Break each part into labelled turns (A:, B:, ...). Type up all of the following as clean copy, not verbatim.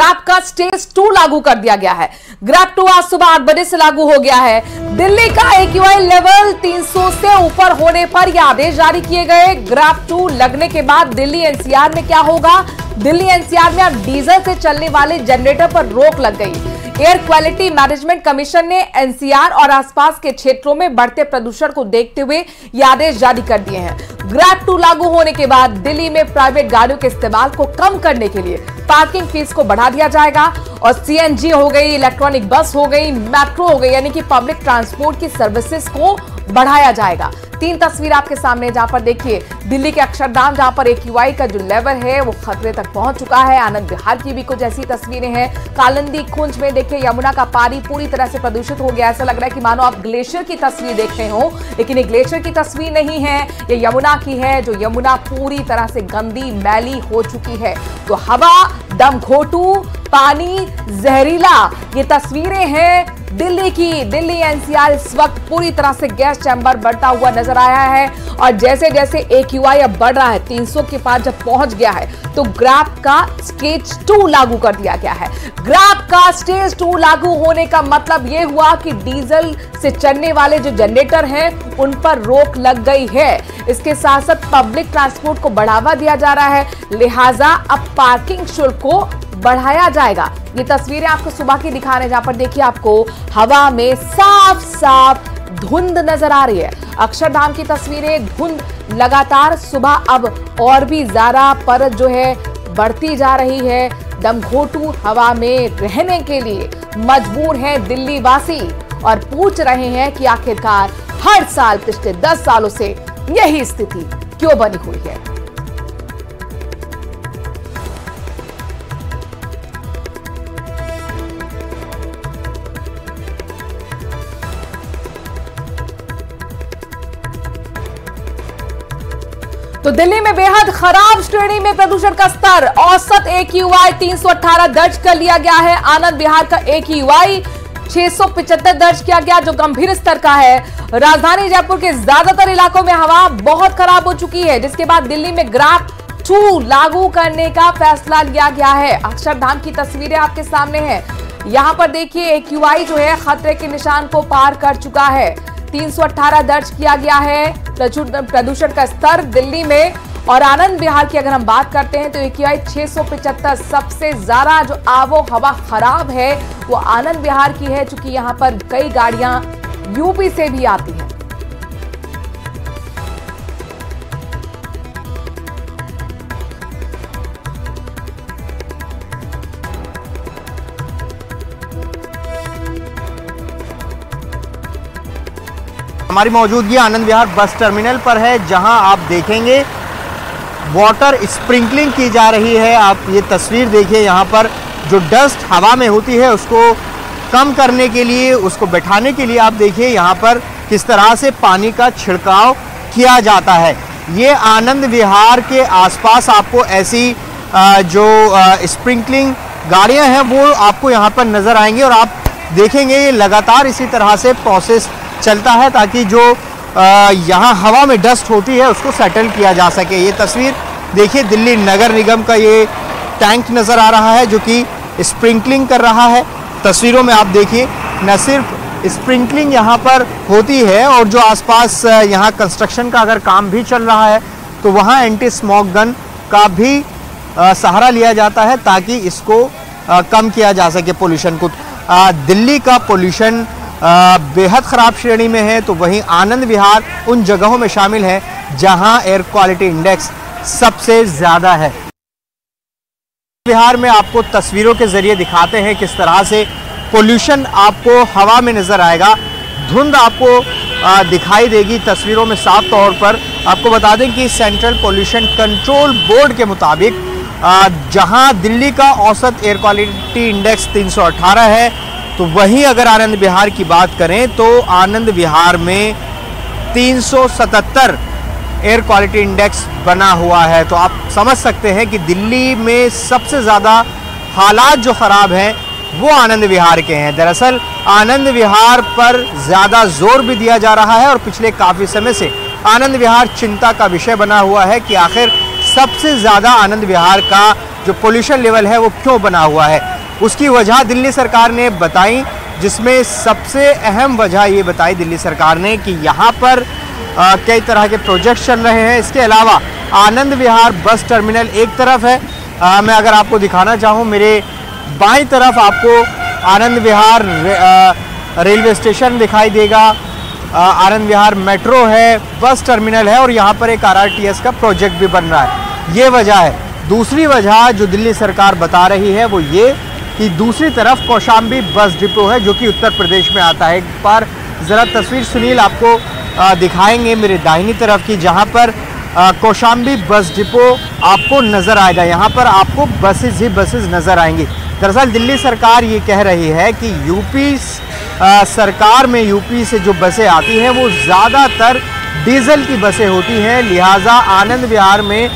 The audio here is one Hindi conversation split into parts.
A: ग्रैब का स्टेज 2 लागू कर दिया गया है। ग्रैब 2 आज सुबह 8 बजे से लागू हो गया है। दिल्ली का AQI लेवल 300 से ऊपर होने पर यह आदेश जारी किए गए। ग्रैब 2 लगने के बाद दिल्ली NCR में क्या होगा? दिल्ली NCR में अब डीजल से चलने वाले जनरेटर पर रोक लग गई। एयर क्वालिटी मैनेजमेंट कमीशन ने NCR और आसपास के क्षेत्रों में बढ़ते प्रदूषण को देखते हुए ये आदेश जारी कर दिए हैं। ग्रैब 2 लागू होने के बाद दिल्ली में प्राइवेट गाड़ियों के इस्तेमाल को कम करने के लिए पार्किंग फीस को बढ़ा दिया जाएगा और CNG हो गई, इलेक्ट्रॉनिक बस हो गई, मेट्रो हो गई, यानी कि पब्लिक ट्रांसपोर्ट की सर्विसेज को बढ़ाया जाएगा। 3 तस्वीर आपके सामने, जहां पर देखिए दिल्ली के अक्षरधाम, जहां पर AQI का जो लेवल है वो खतरे तक पहुंच चुका है। आनंद विहार की भी कुछ ऐसी तस्वीरें हैं। कालिंदी कुंज में देखिए यमुना का पानी पूरी तरह से प्रदूषित हो गया। ऐसा लग रहा है कि मानो आप ग्लेशियर की तस्वीर देख रहे हो, लेकिन ये ग्लेशियर की तस्वीर नहीं है, ये यमुना की है, जो यमुना पूरी तरह से गंदी मैली हो चुकी है। तो हवा दमघोटू, पानी जहरीला, ये तस्वीरें हैं दिल्ली की। दिल्ली NCR इस वक्त पूरी तरह से गैस चैम्बर बढ़ता हुआ नजर आया है और जैसे जैसे AQI अब बढ़ रहा है, 300 के पास जब पहुंच गया है, तो ग्रैब का स्टेज 2 लागू कर दिया गया है। ग्रैब का स्टेज 2 लागू होने का मतलब यह हुआ कि डीजल से चलने वाले जो जनरेटर हैं उन पर रोक लग गई है। इसके साथ साथ पब्लिक ट्रांसपोर्ट को बढ़ावा दिया जा रहा है, लिहाजा अब पार्किंग शुल्क को बढ़ाया जाएगा। ये तस्वीरें आपको सुबह की दिखा रहे हैं, जहां पर देखिए आपको हवा में साफ साफ धुंध नजर आ रही है। अक्षरधाम की तस्वीरें, धुंध लगातार सुबह अब और भी ज्यादा परत जो है बढ़ती जा रही है। दमघोटू हवा में रहने के लिए मजबूर हैं दिल्ली वासी और पूछ रहे हैं कि आखिरकार हर साल पिछले 10 सालों से यही स्थिति क्यों बनी हुई है। तो दिल्ली में बेहद खराब श्रेणी में प्रदूषण का स्तर, औसत AQI 318 दर्ज कर लिया गया है। आनंद विहार का AQI 675 दर्ज किया गया, जो गंभीर स्तर का है। राजधानी जयपुर के ज्यादातर इलाकों में हवा बहुत खराब हो चुकी है, जिसके बाद दिल्ली में ग्रैब 2 लागू करने का फैसला लिया गया है। अक्षरधाम की तस्वीरें आपके सामने हैं। यहां पर देखिए AQI जो है खतरे के निशान को पार कर चुका है। 318 दर्ज किया गया है प्रदूषण का स्तर दिल्ली में। और आनंद विहार की अगर हम बात करते हैं तो AQI 675, सबसे ज्यादा जो आबो हवा खराब है वो आनंद विहार की है, चूंकि यहां पर कई गाड़ियां यूपी से भी आती हैं।
B: हमारी मौजूदगी आनंद विहार बस टर्मिनल पर है, जहां आप देखेंगे वाटर स्प्रिंकलिंग की जा रही है। आप ये तस्वीर देखिए, यहाँ पर जो डस्ट हवा में होती है उसको कम करने के लिए, उसको बैठाने के लिए आप देखिए यहाँ पर किस तरह से पानी का छिड़काव किया जाता है। ये आनंद विहार के आसपास आपको ऐसी जो स्प्रिंकलिंग गाड़ियाँ हैं वो आपको यहाँ पर नज़र आएंगी और आप देखेंगे ये लगातार इसी तरह से प्रोसेस चलता है ताकि जो यहाँ हवा में डस्ट होती है उसको सेटल किया जा सके। ये तस्वीर देखिए दिल्ली नगर निगम का ये टैंक नज़र आ रहा है जो कि स्प्रिंकलिंग कर रहा है। तस्वीरों में आप देखिए न सिर्फ स्प्रिंकलिंग यहाँ पर होती है और जो आसपास यहाँ कंस्ट्रक्शन का अगर काम भी चल रहा है तो वहाँ एंटी स्मोक गन का भी सहारा लिया जाता है ताकि इसको कम किया जा सके पोल्यूशन को। दिल्ली का पोल्यूशन बेहद ख़राब श्रेणी में है, तो वहीं आनंद विहार उन जगहों में शामिल है जहां एयर क्वालिटी इंडेक्स सबसे ज़्यादा है। बिहार में आपको तस्वीरों के ज़रिए दिखाते हैं किस तरह से पोल्यूशन आपको हवा में नज़र आएगा। धुंध आपको दिखाई देगी तस्वीरों में साफ तौर पर। आपको बता दें कि सेंट्रल पोल्यूशन कंट्रोल बोर्ड के मुताबिक जहां दिल्ली का औसत एयर क्वालिटी इंडेक्स 318 है, तो वहीं अगर आनंद विहार की बात करें तो आनंद विहार में 377 एयर क्वालिटी इंडेक्स बना हुआ है। तो आप समझ सकते हैं कि दिल्ली में सबसे ज़्यादा हालात जो ख़राब हैं वो आनंद विहार के हैं। दरअसल आनंद विहार पर ज़्यादा जोर भी दिया जा रहा है और पिछले काफ़ी समय से आनंद विहार चिंता का विषय बना हुआ है कि आखिर सबसे ज़्यादा आनंद विहार का जो पोल्यूशन लेवल है वो क्यों बना हुआ है, उसकी वजह दिल्ली सरकार ने बताई, जिसमें सबसे अहम वजह ये बताई दिल्ली सरकार ने कि यहाँ पर कई तरह के प्रोजेक्ट चल रहे हैं। इसके अलावा आनंद विहार बस टर्मिनल एक तरफ है, मैं अगर आपको दिखाना चाहूँ, मेरे बाईं तरफ आपको आनंद विहार रेलवे स्टेशन दिखाई देगा, आनंद विहार मेट्रो है, बस टर्मिनल है और यहाँ पर एक RRTS का प्रोजेक्ट भी बन रहा है। ये वजह है। दूसरी वजह जो दिल्ली सरकार बता रही है वो ये कि दूसरी तरफ कौशाम्बी बस डिपो है जो कि उत्तर प्रदेश में आता है। एक बार ज़रा तस्वीर सुनील आपको दिखाएंगे मेरे दाहिनी तरफ की, जहाँ पर कौशाम्बी बस डिपो आपको नज़र आएगा। यहाँ पर आपको बसेस ही बसेस नज़र आएंगी। दरअसल दिल्ली सरकार ये कह रही है कि यूपी सरकार में यूपी से जो बसें आती हैं वो ज़्यादातर डीजल की बसें होती हैं, लिहाजा आनंद विहार में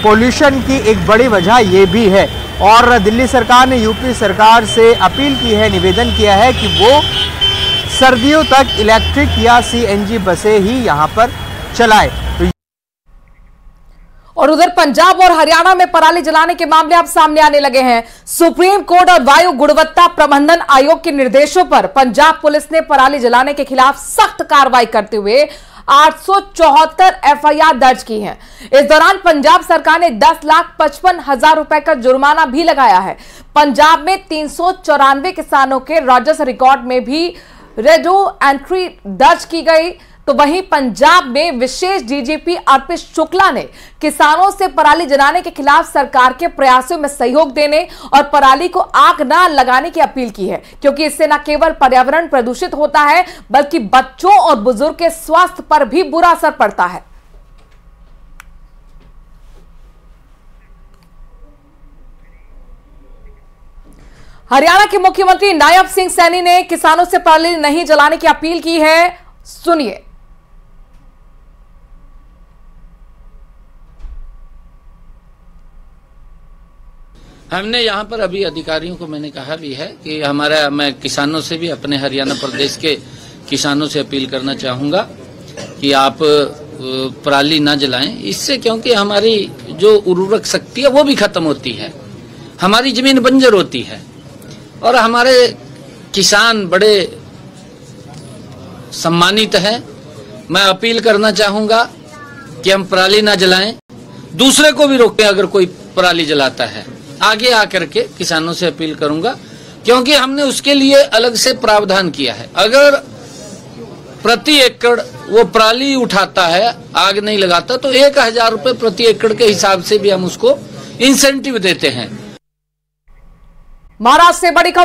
B: पोल्यूशन की एक बड़ी वजह ये भी है। और दिल्ली सरकार ने यूपी सरकार से अपील की है, निवेदन किया है कि वो सर्दियों तक इलेक्ट्रिक या CNG बसें ही यहाँ पर चलाए।
A: और उधर पंजाब और हरियाणा में पराली जलाने के मामले अब सामने आने लगे हैं। सुप्रीम कोर्ट और वायु गुणवत्ता प्रबंधन आयोग के निर्देशों पर पंजाब पुलिस ने पराली जलाने के खिलाफ सख्त कार्रवाई करते हुए 874 FIR दर्ज की है। इस दौरान पंजाब सरकार ने 10,55,000 रुपए का जुर्माना भी लगाया है। पंजाब में 394 किसानों के राजस्व रिकॉर्ड में भी रेडो एंट्री दर्ज की गई। तो वहीं पंजाब में विशेष DGP अर्पित शुक्ला ने किसानों से पराली जलाने के खिलाफ सरकार के प्रयासों में सहयोग देने और पराली को आग न लगाने की अपील की है, क्योंकि इससे न केवल पर्यावरण प्रदूषित होता है बल्कि बच्चों और बुजुर्ग के स्वास्थ्य पर भी बुरा असर पड़ता है। हरियाणा के मुख्यमंत्री नायब सिंह सैनी ने किसानों से पराली नहीं जलाने की अपील की है। सुनिए।
C: हमने यहाँ पर अभी अधिकारियों को मैंने कहा भी है कि मैं किसानों से भी, अपने हरियाणा प्रदेश के किसानों से अपील करना चाहूँगा कि आप पराली ना जलाएं, इससे क्योंकि हमारी जो उर्वरक शक्ति है वो भी खत्म होती है, हमारी जमीन बंजर होती है और हमारे किसान बड़े सम्मानित हैं। मैं अपील करना चाहूँगा कि हम पराली ना जलाएं, दूसरे को भी रोकें अगर कोई पराली जलाता है। आगे आकर के किसानों से अपील करूंगा, क्योंकि हमने उसके लिए अलग से प्रावधान किया है। अगर प्रति एकड़ वो पराली उठाता है, आग नहीं लगाता, तो 1,000 रुपए प्रति एकड़ के हिसाब से भी हम उसको इंसेंटिव देते हैं।
A: महाराष्ट्र से बड़ी खबर।